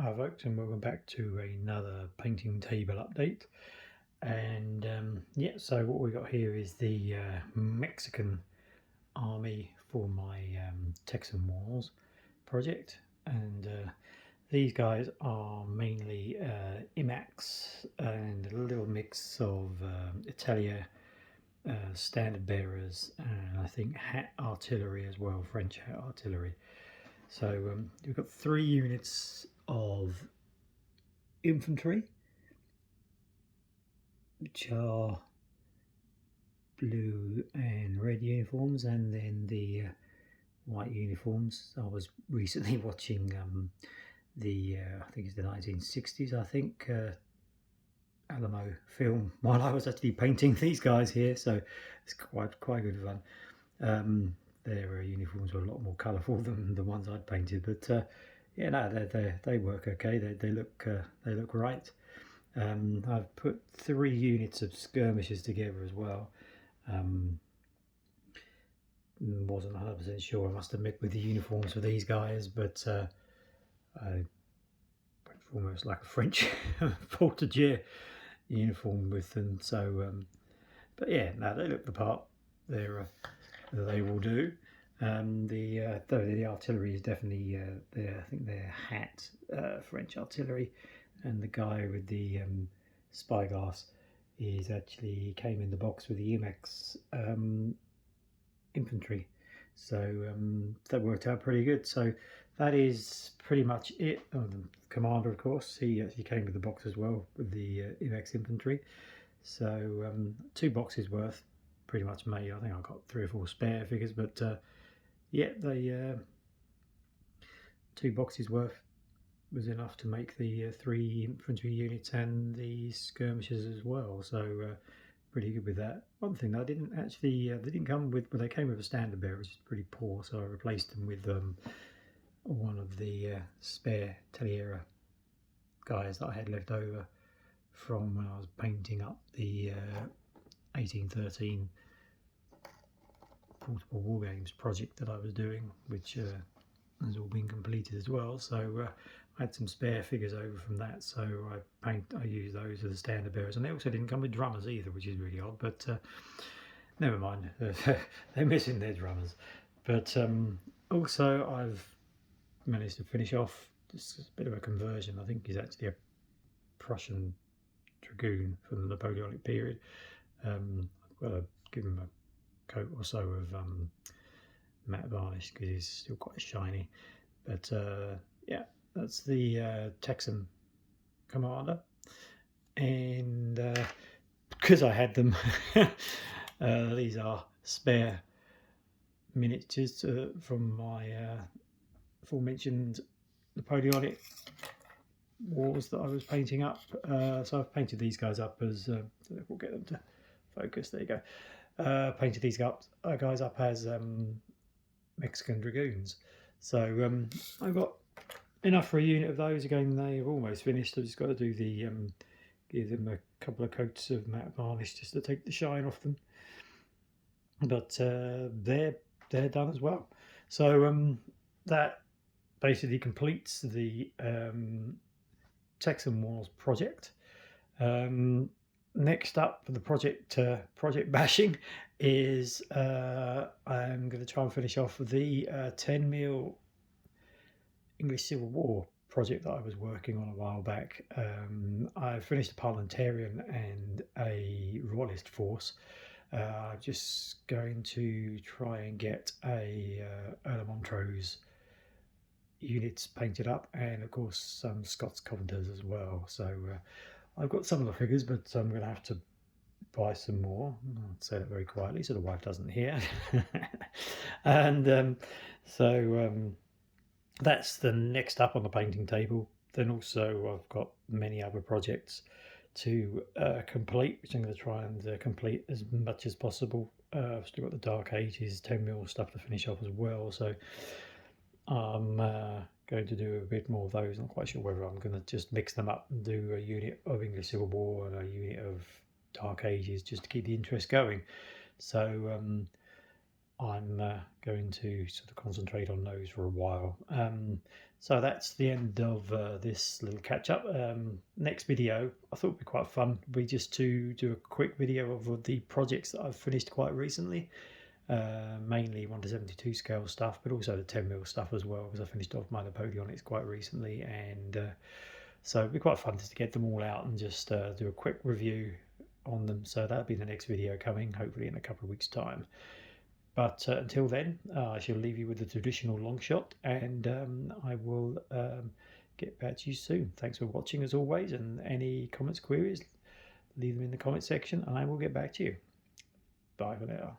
Hi folks, and welcome back to another painting table update. And yeah, so what we got here is the Mexican army for my Texan Walls project. And these guys are mainly IMAX and a little mix of Italia standard bearers, and I think hat artillery as well, French hat artillery. So we've got 3 units of infantry, which are blue and red uniforms, and then the white uniforms. I was recently watching the I think it's the 1960s, I think, Alamo film while I was actually painting these guys here, so it's quite good fun. Their uniforms were a lot more colourful than the ones I'd painted, but yeah, no, they work okay. They look right. I've put 3 units of skirmishers together as well. Wasn't 100% sure, I must admit, with the uniforms for these guys, but I went for almost like a French Voltigeur uniform with them. So, but yeah, no, they look the part. They will do. The artillery is definitely I think they're hat French artillery, and the guy with the spyglass is actually came in the box with the Emacs infantry. So that worked out pretty good. So that is pretty much it. Oh, the commander, of course, he actually came with the box as well with the Emacs infantry. So 2 boxes worth pretty much made. I think I got 3 or 4 spare figures, but yeah, they 2 boxes worth was enough to make the 3 infantry units and the skirmishers as well. So pretty good with that. One thing I didn't actually they didn't come with, but they came with a standard bearer, which is pretty poor. So I replaced them with one of the spare Taliera guys that I had left over from when I was painting up the 1813 portable war games project that I was doing, which has all been completed as well. So I had some spare figures over from that, so I used those as the standard bearers, and they also didn't come with drummers either, which is really odd. But never mind, they're missing their drummers. But also I've managed to finish off just a bit of a conversion. I think he's actually a Prussian dragoon from the Napoleonic period. I've got to give him a coat or so of matte varnish because he's still quite shiny. But yeah, that's the Texan commander, and because I had them, these are spare miniatures from my aforementioned Napoleonic wars that I was painting up. So I've painted these guys up as we'll get them to focus. There you go. Painted these guys up as Mexican dragoons. So I've got enough for a unit of those. Again, they're almost finished. I've just got to do the give them a couple of coats of matte varnish just to take the shine off them. But they're done as well. So that basically completes the Texan Wars project. Next up for the project bashing is I'm going to try and finish off the 10mm English Civil War project that I was working on a while back. I finished a parliamentarian and a royalist force. I'm just going to try and get a Earl of Montrose units painted up, and of course some Scots Covenanters as well. So I've got some of the figures, but I'm going to have to buy some more. I'll say that very quietly so the wife doesn't hear. And so that's the next up on the painting table. Then also I've got many other projects to complete, which I'm going to try and complete as much as possible. I've still got the Dark Ages 10mm stuff to finish off as well, so I'm going to do a bit more of those. I'm not quite sure whether I'm going to just mix them up and do a unit of English Civil War and a unit of Dark Ages just to keep the interest going. So I'm going to sort of concentrate on those for a while. So that's the end of this little catch up. Next video, I thought would be quite fun. Would be just to do a quick video of the projects that I've finished quite recently. Mainly 1:72 scale stuff, but also the 10mm stuff as well, because I finished off my Napoleonics quite recently, and so it'd be quite fun just to get them all out and just do a quick review on them. So that'll be the next video coming, hopefully in a couple of weeks' time. But until then, I shall leave you with the traditional long shot, and I will get back to you soon. Thanks for watching as always, and any comments, queries, leave them in the comment section, and I will get back to you. Bye for now.